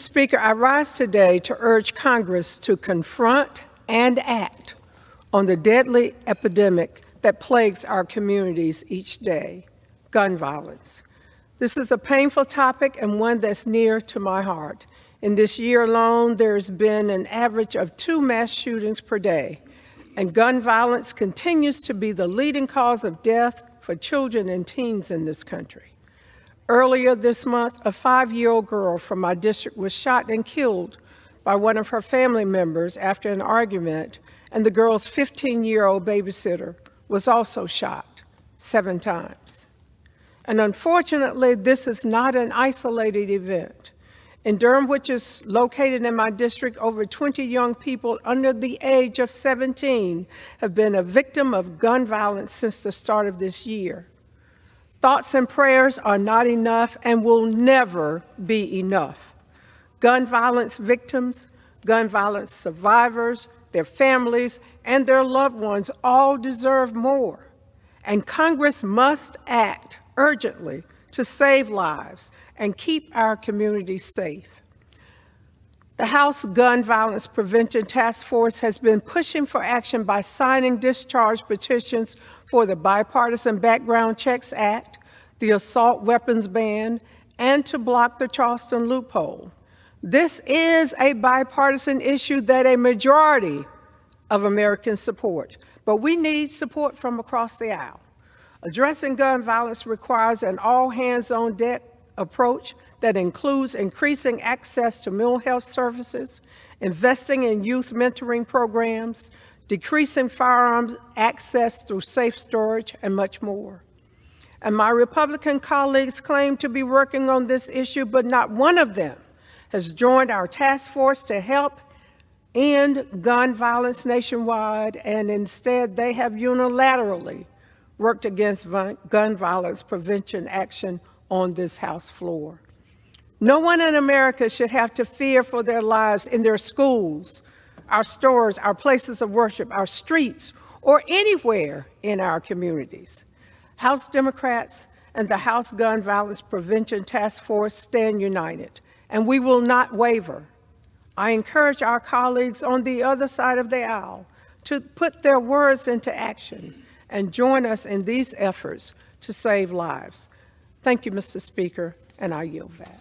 Speaker, I rise today to urge Congress to confront and act on the deadly epidemic that plagues our communities each day, gun violence. This is a painful topic and one that's near to my heart. In this year alone, there's been an average of 2 mass shootings per day, and gun violence continues to be the leading cause of death for children and teens in this country. Earlier this month, a 5-year-old girl from my district was shot and killed by one of her family members after an argument, and the girl's 15-year-old babysitter was also shot 7 times. And unfortunately, this is not an isolated event. In Durham, which is located in my district, over 20 young people under the age of 17 have been a victim of gun violence since the start of this year. Thoughts and prayers are not enough and will never be enough. Gun violence victims, gun violence survivors, their families, and their loved ones all deserve more. And Congress must act urgently to save lives and keep our communities safe. The House Gun Violence Prevention Task Force has been pushing for action by signing discharge petitions for the Bipartisan Background Checks Act, the assault weapons ban, and to block the Charleston loophole. This is a bipartisan issue that a majority of Americans support, but we need support from across the aisle. Addressing gun violence requires an all-hands-on-deck approach that includes increasing access to mental health services, investing in youth mentoring programs, decreasing firearms access through safe storage, and much more. And my Republican colleagues claim to be working on this issue, but not one of them has joined our task force to help end gun violence nationwide, and instead they have unilaterally worked against gun violence prevention action on this House floor. No one in America should have to fear for their lives in their schools, our stores, our places of worship, our streets, or anywhere in our communities. House Democrats and the House Gun Violence Prevention Task Force stand united, and we will not waver. I encourage our colleagues on the other side of the aisle to put their words into action and join us in these efforts to save lives. Thank you, Mr. Speaker, and I yield back.